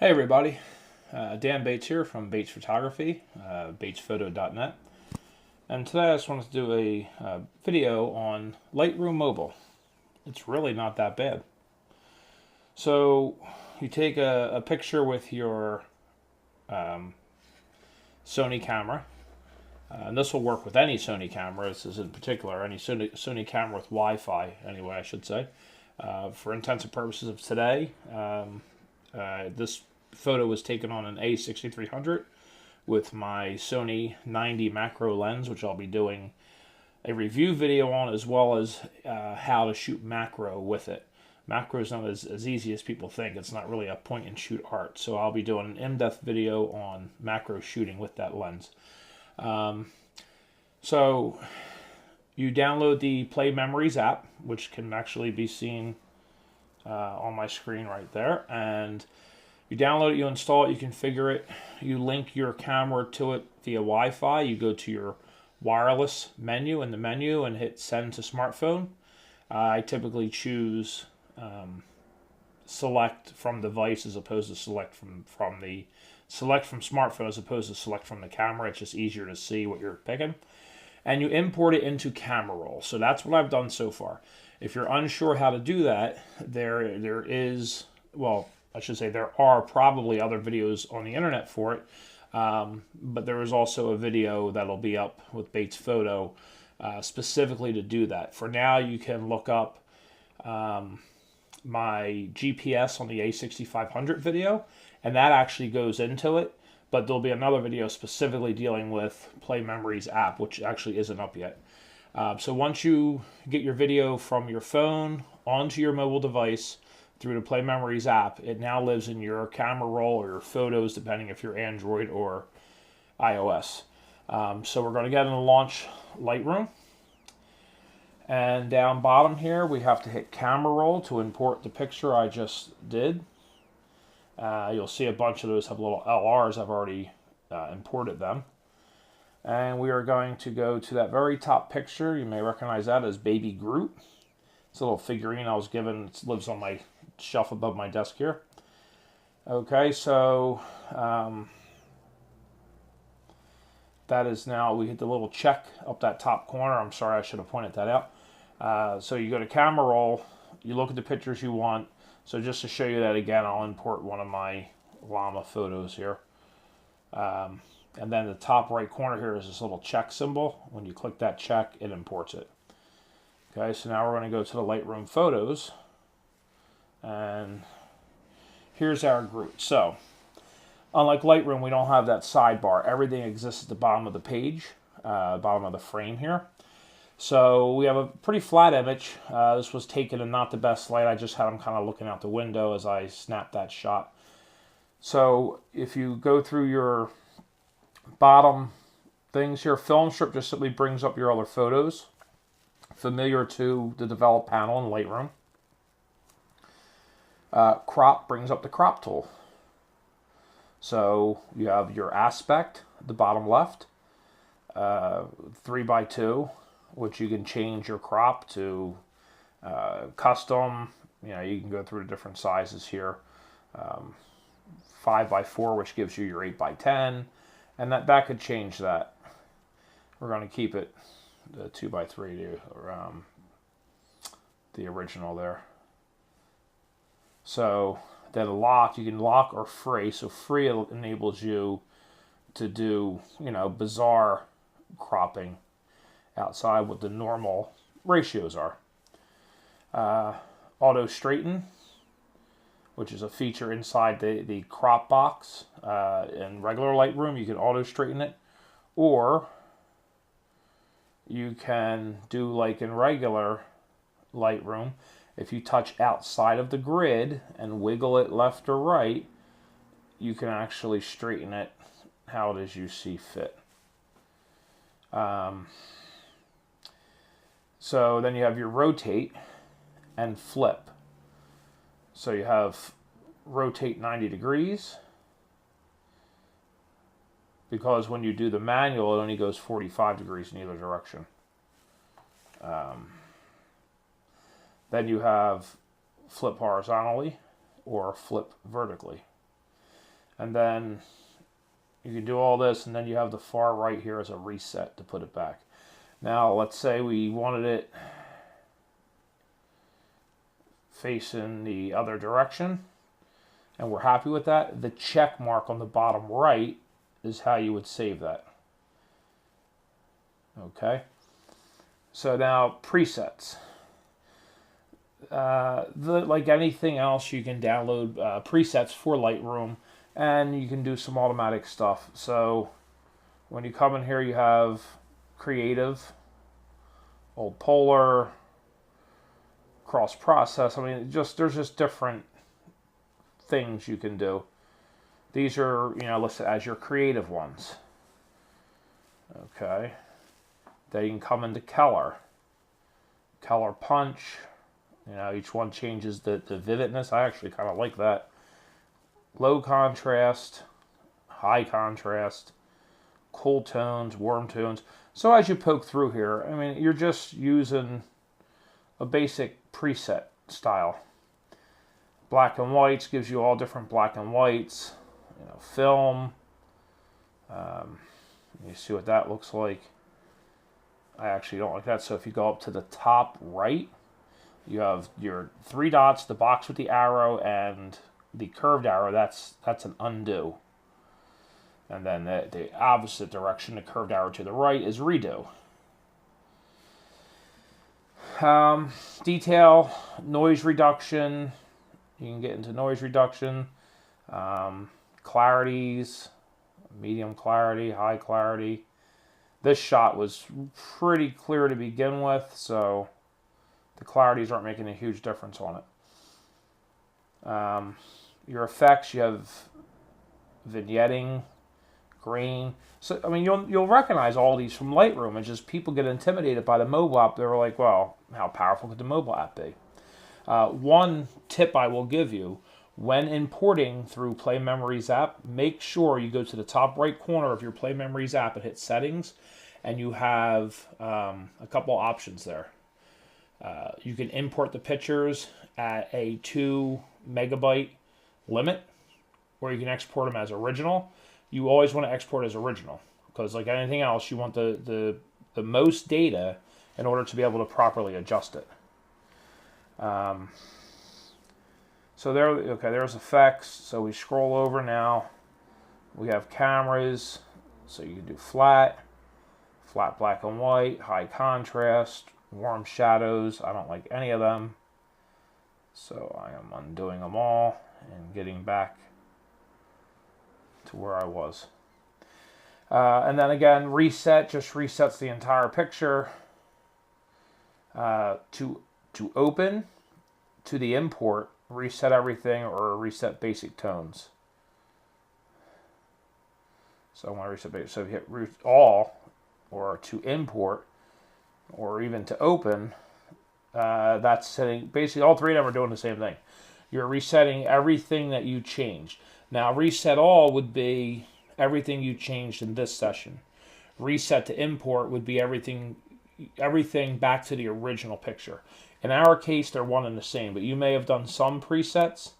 Hey everybody, Dan Bates here from Bates Photography, batesphoto.net, and today I just wanted to do a video on Lightroom Mobile. It's really not that bad. So you take a picture with your Sony camera, and this will work with any Sony camera. This is in particular any Sony camera with Wi-Fi, anyway, I should say. For intents and purposes of today, this photo was taken on an A6300 with my Sony 90 macro lens, which I'll be doing a review video on, as well as how to shoot macro with it. Macro is not as easy as people think. It's not really a point and shoot art. So I'll be doing an in-depth video on macro shooting with that lens. So you download the Play Memories app, which can actually be seen on my screen right there, and you download it, you install it, you configure it, you link your camera to it via Wi-Fi. You go to your wireless menu in the menu and hit send to smartphone. I typically choose select from device as opposed to select from smartphone as opposed to select from the camera. It's just easier to see what you're picking. And you import it into Camera Roll. So that's what I've done so far. If you're unsure how to do that, there are probably other videos on the internet for it, but there is also a video that'll be up with Bates Photo specifically to do that. For now, you can look up my GPS on the A6500 video, and that actually goes into it, but there'll be another video specifically dealing with Play Memories app, which actually isn't up yet. So once you get your video from your phone onto your mobile device, through the Play Memories app, it now lives in your camera roll or your photos, depending if you're Android or iOS. So we're going to get into launch Lightroom. And down bottom here, we have to hit camera roll to import the picture I just did. You'll see a bunch of those have little LRs. I've already imported them. And we are going to go to that very top picture. You may recognize that as Baby Groot. It's a little figurine I was given. It lives on my shelf above my desk here. Okay, so that is now, we hit the little check up that top corner. I'm sorry, I should have pointed that out. So you go to Camera Roll, you look at the pictures you want. So just to show you that again, I'll import one of my llama photos here. And then the top right corner here is this little check symbol. When you click that check, it imports it. Okay, so now we're going to go to the Lightroom photos, and here's our Groot. So, unlike Lightroom, we don't have that sidebar. Everything exists at the bottom of the page, bottom of the frame here. So we have a pretty flat image. This was taken in not the best light. I just had him kind of looking out the window as I snapped that shot. So if you go through your bottom things here, film strip just simply brings up your other photos, familiar to the develop panel in Lightroom. Crop brings up the crop tool. So you have your aspect at the bottom left, 3x2, which you can change your crop to custom. You can go through the different sizes here. 5x4, which gives you your 8x10, and that could change that. We're going to keep it the 2x3 to the original there. So then lock, you can lock or free. So free enables you to do, bizarre cropping outside what the normal ratios are. Auto straighten, which is a feature inside the crop box. In regular Lightroom, you can auto straighten it, or you can do like in regular Lightroom. If you touch outside of the grid and wiggle it left or right, you can actually straighten it how it is you see fit. So then you have your rotate and flip. So you have rotate 90 degrees, because when you do the manual, it only goes 45 degrees in either direction. Then you have flip horizontally or flip vertically. And then you can do all this, and then you have the far right here as a reset to put it back. Now, let's say we wanted it facing the other direction, and we're happy with that. The check mark on the bottom right is how you would save that. Okay. So now presets. Like anything else, you can download presets for Lightroom, and you can do some automatic stuff. So when you come in here, you have creative, old polar, cross process. I mean, there's just different things you can do. These are, listed as your creative ones. Okay. Then you can come into color punch. Each one changes the vividness. I actually kind of like that. Low contrast, high contrast, cool tones, warm tones. So as you poke through here, I mean, you're just using a basic preset style. Black and whites gives you all different black and whites. Film. You see what that looks like. I actually don't like that. So if you go up to the top right, you have your 3 dots, the box with the arrow, and the curved arrow. That's an undo. And then the opposite direction, the curved arrow to the right, is redo. Detail, noise reduction. You can get into noise reduction. Clarities, medium clarity, high clarity. This shot was pretty clear to begin with, so the clarities aren't making a huge difference on it. Your effects, you have vignetting, green. So I mean, you'll recognize all these from Lightroom. It's just people get intimidated by the mobile app. They're like, well, how powerful could the mobile app be? One tip I will give you: when importing through Play Memories app, make sure you go to the top right corner of your Play Memories app and hit Settings, and you have a couple options there. You can import the pictures at a 2 megabyte limit, or you can export them as original. You always want to export as original, because like anything else, you want the most data in order to be able to properly adjust it. So there's effects. So we scroll over now. We have cameras. So you can do flat black and white, high contrast, warm shadows. I don't like any of them. So I am undoing them all and getting back to where I was. And then again, reset just resets the entire picture. To open, to the import, reset everything, or reset basic tones. So I want to reset basic. So if you hit all, or to import, or even to open, that's setting, basically all 3 of them are doing the same thing. You're resetting everything that you changed. Now reset all would be everything you changed in this session. Reset to import would be everything back to the original picture. In our case, they're one and the same, but you may have done some presets,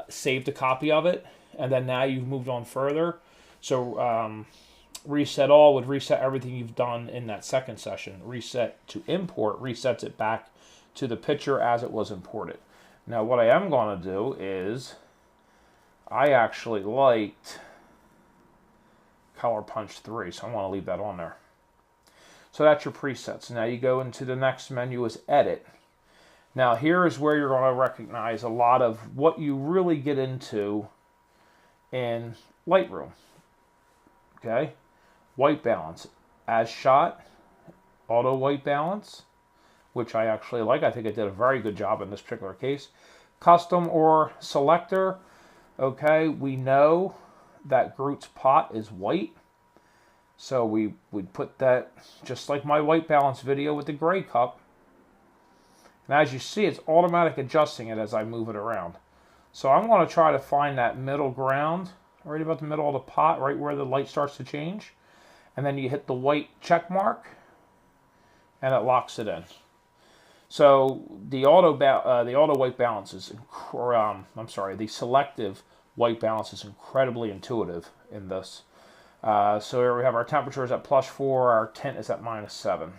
saved a copy of it, and then now you've moved on further. So reset all would reset everything you've done in that second session. Reset to import resets it back to the picture as it was imported. Now what I am going to do is, I actually liked Color Punch 3, so I want to leave that on there. So that's your presets. Now you go into the next menu is Edit. Now here is where you're going to recognize a lot of what you really get into in Lightroom. Okay? White balance. As shot, auto white balance, which I actually like. I think I did a very good job in this particular case. Custom or selector. Okay, we know that Groot's pot is white. So we would put that, just like my white balance video with the gray cup. And as you see, it's automatic adjusting it as I move it around. So I'm going to try to find that middle ground, right about the middle of the pot, right where the light starts to change. And then you hit the white check mark, and it locks it in. So the auto white balance is, the selective white balance is incredibly intuitive in this. So here we have our temperatures at +4, our tint is at -7.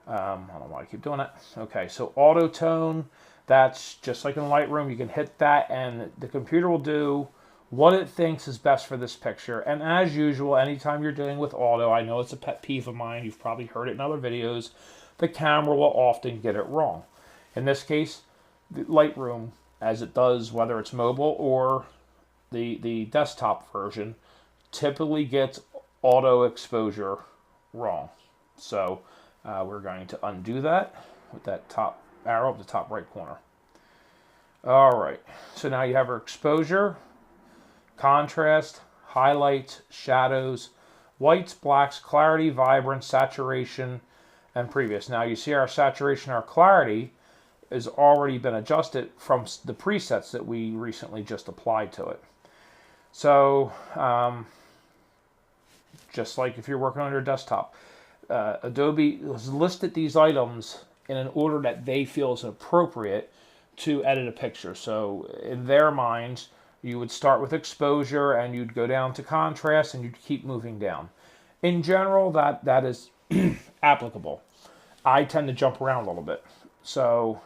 I don't know why I keep doing that. Okay, so auto tone, that's just like in Lightroom. You can hit that and the computer will do what it thinks is best for this picture. And as usual, anytime you're dealing with auto, I know it's a pet peeve of mine, you've probably heard it in other videos, the camera will often get it wrong. In this case, the Lightroom, as it does whether it's mobile or the desktop version, typically gets auto exposure wrong. So we're going to undo that with that top arrow up the top right corner. All right, so now you have our exposure, contrast, highlights, shadows, whites, blacks, clarity, vibrance, saturation, and previous. Now you see our saturation, our clarity has already been adjusted from the presets that we recently just applied to it. So just like if you're working on your desktop, Adobe has listed these items in an order that they feel is appropriate to edit a picture. So in their minds, you would start with exposure and you'd go down to contrast and you'd keep moving down. In general, that is applicable. I tend to jump around a little bit. So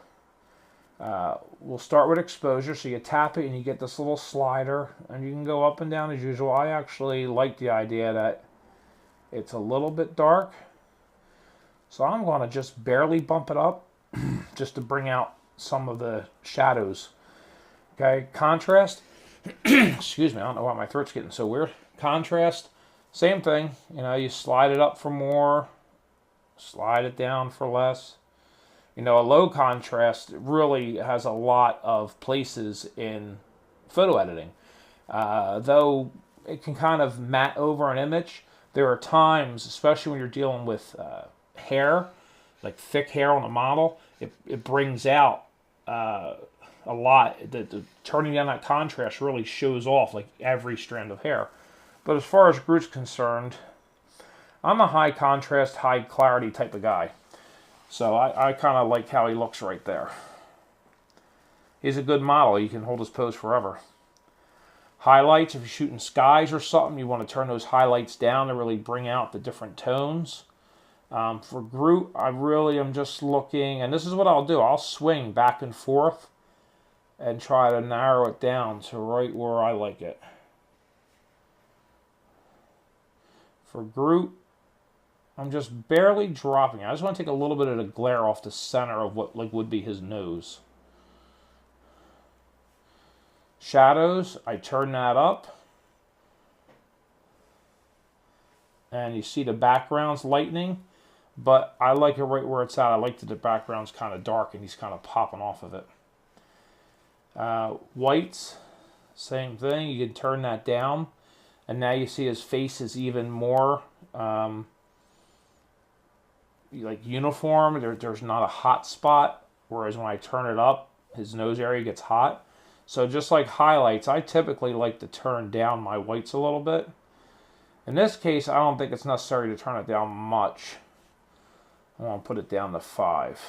we'll start with exposure. So you tap it and you get this little slider and you can go up and down as usual. I actually like the idea that it's a little bit dark. So I'm going to just barely bump it up just to bring out some of the shadows. Okay, contrast. Excuse me, I don't know why my throat's getting so weird. Contrast, same thing. You know, you slide it up for more, slide it down for less. You know, a low contrast really has a lot of places in photo editing. Though it can kind of matte over an image, there are times, especially when you're dealing with hair, like thick hair on a model, it brings out a lot. The turning down that contrast really shows off like every strand of hair. But as far as Groot's concerned, I'm a high contrast, high clarity type of guy. So I kind of like how he looks right there. He's a good model. He can hold his pose forever. Highlights, if you're shooting skies or something, you want to turn those highlights down to really bring out the different tones. For Groot, I really am just looking, and this is what I'll do. I'll swing back and forth and try to narrow it down to right where I like it. For Groot, I'm just barely dropping. I just want to take a little bit of the glare off the center of what like would be his nose. Shadows, I turn that up. And you see the background's lightening, but I like it right where it's at. I like that the background's kind of dark and he's kind of popping off of it. Whites, same thing. You can turn that down, and now you see his face is even more like uniform. There's not a hot spot, whereas when I turn it up, his nose area gets hot. So just like highlights, I typically like to turn down my whites a little bit. In this case, I don't think it's necessary to turn it down much. I want to put it down to 5.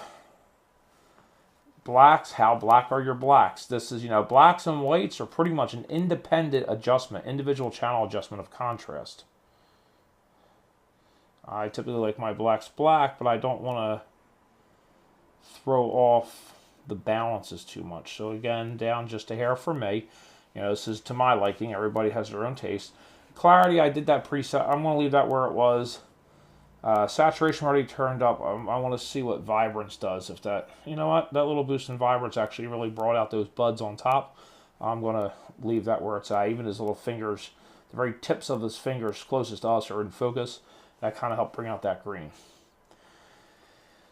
Blacks, how black are your blacks? This is, you know, blacks and whites are pretty much an independent adjustment, individual channel adjustment of contrast. I typically like my blacks black, but I don't want to throw off the balances too much. So again, down just a hair for me. You know, this is to my liking. Everybody has their own taste. Clarity, I did that preset. I'm going to leave that where it was. Saturation already turned up. I want to see what vibrance does. If that, you know what, that little boost in vibrance actually really brought out those buds on top. I'm going to leave that where it's at. Even his little fingers, the very tips of his fingers closest to us are in focus. That kind of helped bring out that green.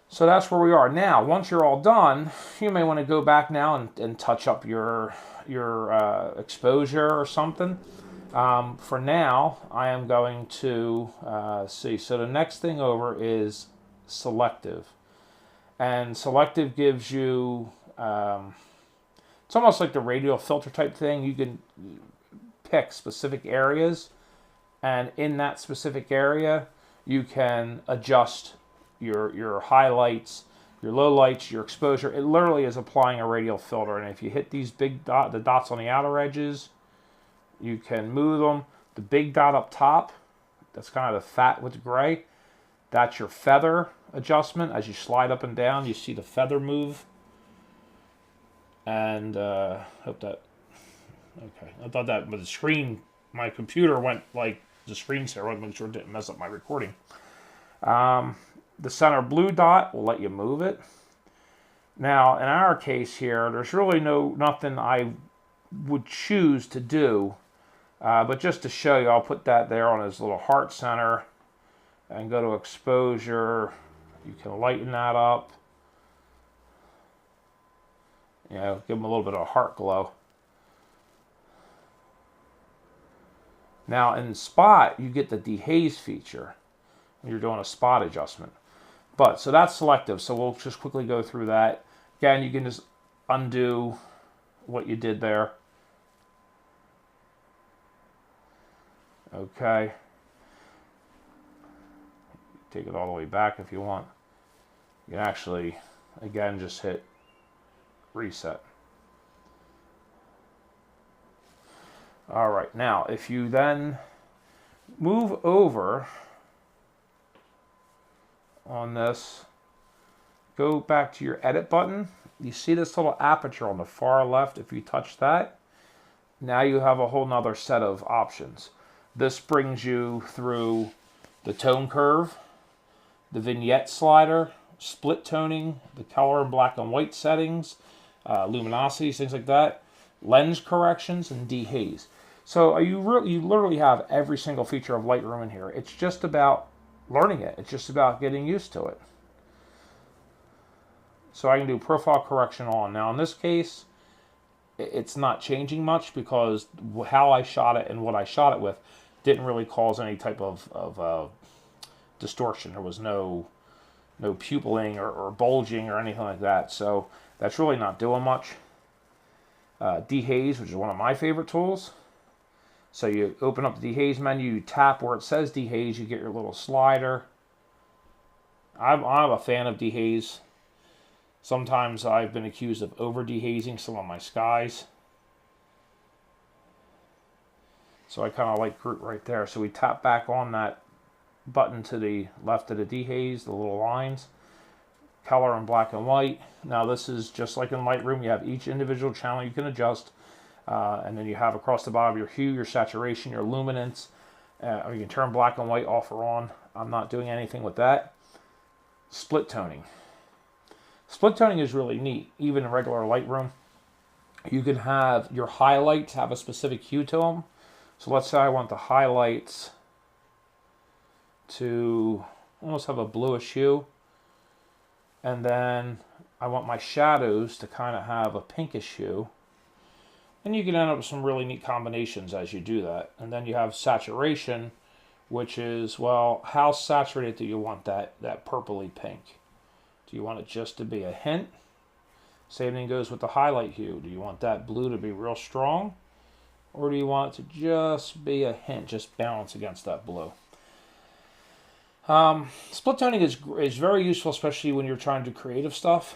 So that's where we are. Now, once you're all done, you may want to go back now and touch up your exposure or something. For now, I am going to see. So the next thing over is selective. And selective gives you, it's almost like the radial filter type thing. You can pick specific areas, and in that specific area, you can adjust your highlights, your lowlights, your exposure. It literally is applying a radial filter. And if you hit these big the dots on the outer edges, You can move them. The big dot up top, that's kind of the fat with the gray. That's your feather adjustment. As you slide up and down, you see the feather move. And hope that, okay. I thought that, but the screen, my computer went like the screensaver. I want to make sure it didn't mess up my recording. The center blue dot will let you move it. Now, in our case here, there's really nothing I would choose to do. But just to show you, I'll put that there on his little heart center and go to exposure. You can lighten that up. You know, give him a little bit of a heart glow. Now in spot, you get the dehaze feature when you're doing a spot adjustment. But, so that's selective, so we'll just quickly go through that. Again, you can just undo what you did there. Okay. Take it all the way back if you want. You can actually, again, just hit reset. All right, now if you then move over on this, go back to your edit button. You see this little aperture on the far left. If you touch that, now you have a whole nother set of options. This brings you through the tone curve, the vignette slider, split toning, the color and black and white settings, luminosities, things like that, lens corrections, and dehaze. So you literally have every single feature of Lightroom in here. It's just about learning it. It's just about getting used to it. So I can do profile correction on. Now in this case, it's not changing much because how I shot it and what I shot it with didn't really cause any type of distortion. There was no pupilling or bulging or anything like that. So that's really not doing much. Dehaze, which is one of my favorite tools. So you open up the dehaze menu, you tap where it says dehaze, you get your little slider. I'm a fan of dehaze. Sometimes I've been accused of over dehazing some of my skies. So I kind of like Groot right there. So we tap back on that button to the left of the dehaze, the little lines. Color and black and white. Now this is just like in Lightroom. You have each individual channel you can adjust. And then you have across the bottom your hue, your saturation, your luminance. Or you can turn black and white off or on. I'm not doing anything with that. Split toning. Split toning is really neat, even in regular Lightroom. You can have your highlights have a specific hue to them. So let's say I want the highlights to almost have a bluish hue. And then I want my shadows to kind of have a pinkish hue. And you can end up with some really neat combinations as you do that. And then you have saturation, which is, well, how saturated do you want that purpley pink? Do you want it just to be a hint? Same thing goes with the highlight hue. Do you want that blue to be real strong? Or do you want it to just be a hint, just balance against that blue? Split toning is very useful, especially when you're trying to do creative stuff.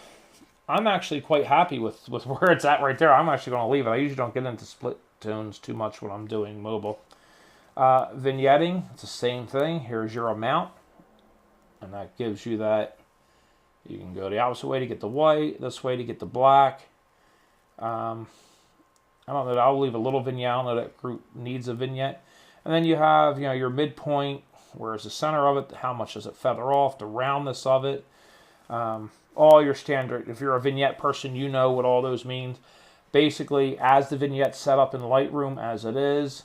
I'm actually quite happy with where it's at right there. I'm actually going to leave it. I usually don't get into split tones too much when I'm doing mobile. Vignetting, it's the same thing. Here's your amount. And that gives you that. You can go the opposite way to get the white, this way to get the black. I don't know, I'll leave a little vignette. I know that group needs a vignette. And then you have, your midpoint, where's the center of it, how much does it feather off, the roundness of it. All your standard, if you're a vignette person, you know what all those mean. Basically, as the vignette's set up in Lightroom as it is,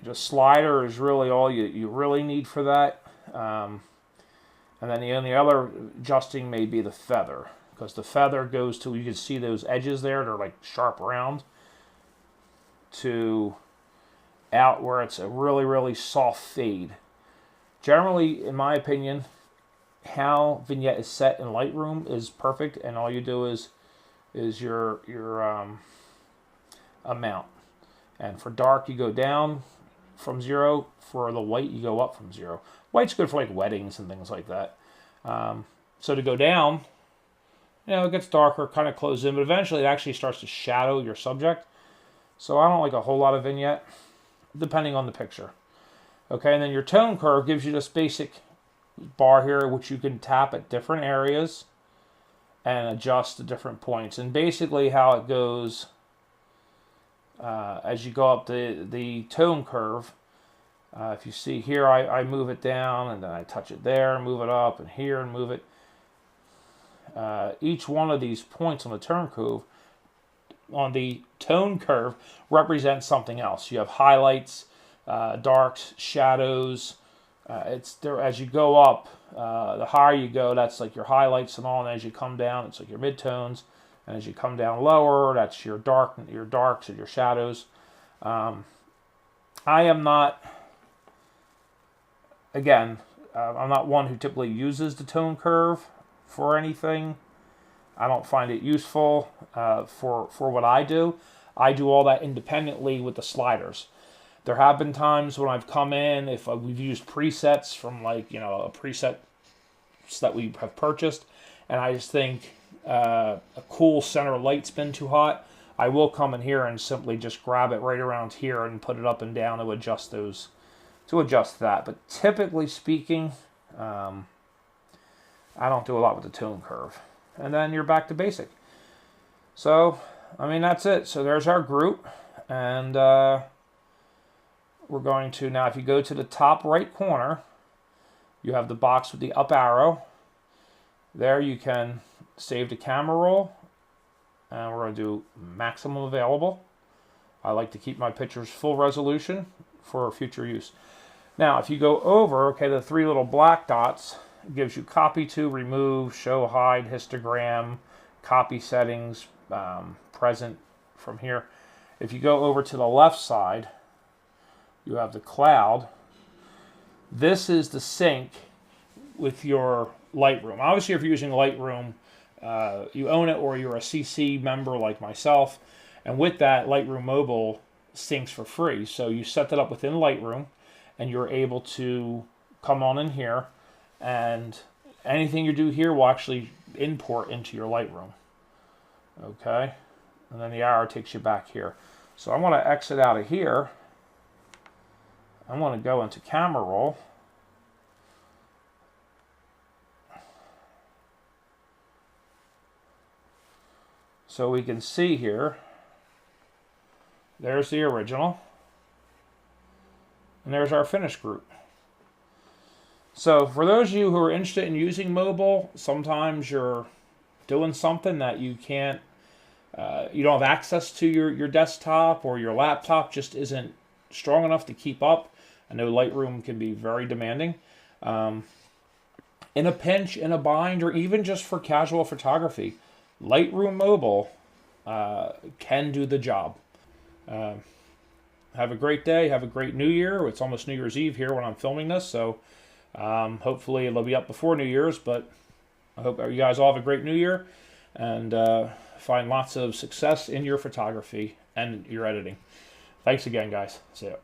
the slider is really all you really need for that. And then the only other adjusting may be the feather, because the feather goes to, you can see those edges there, they're like sharp round, to out where it's a really, really soft fade. Generally, in my opinion, how vignette is set in Lightroom is perfect, and all you do is your amount. And for dark, you go down from 0. For the white, you go up from 0. White's good for like weddings and things like that. So to go down, it gets darker, kind of closes in, but eventually it actually starts to shadow your subject. So I don't like a whole lot of vignette. depending on the picture. Okay, and then your tone curve gives you this basic bar here, which you can tap at different areas and adjust to different points. And basically how it goes, as you go up the tone curve, if you see here, I move it down, and then I touch it there, move it up, and here, and move it. Each one of these points on the tone curve represents something else. You have highlights, darks, shadows. It's there as you go up. The higher you go, that's like your highlights and all. And as you come down, it's like your midtones. And as you come down lower, that's your darks and your shadows. I am not. Again, I'm not one who typically uses the tone curve for anything. I don't find it useful for what I do. I do all that independently with the sliders. There have been times when I've come in, if we've used presets from like, a preset that we have purchased, and I just think a cool center light's been too hot, I will come in here and simply just grab it right around here and put it up and down to adjust that. But typically speaking, I don't do a lot with the tone curve. And then you're back to basic. So, that's it. So there's our Groot. And we're going to, now if you go to the top right corner, you have the box with the up arrow. There you can save the camera roll. And we're going to do maximum available. I like to keep my pictures full resolution for future use. Now, if you go over, the 3 little black dots, it gives you copy to, remove, show, hide, histogram, copy settings, present from here. If you go over to the left side, you have the cloud. This is the sync with your Lightroom. Obviously, if you're using Lightroom, you own it, or you're a CC member like myself. And with that, Lightroom Mobile syncs for free. So you set that up within Lightroom, and you're able to come on in here, and anything you do here will actually import into your Lightroom. Okay? And then the arrow takes you back here. So I want to exit out of here. I want to go into camera roll. So we can see here, there's the original. And there's our finished Groot. So for those of you who are interested in using mobile, sometimes you're doing something that you can't, you don't have access to your desktop, or your laptop just isn't strong enough to keep up. I know Lightroom can be very demanding. In a pinch, in a bind, or even just for casual photography, Lightroom Mobile can do the job. Have a great day. Have a great New Year. It's almost New Year's Eve here when I'm filming this, so hopefully it'll be up before New Year's, but I hope you guys all have a great New Year, and find lots of success in your photography and your editing. Thanks again, guys. See ya.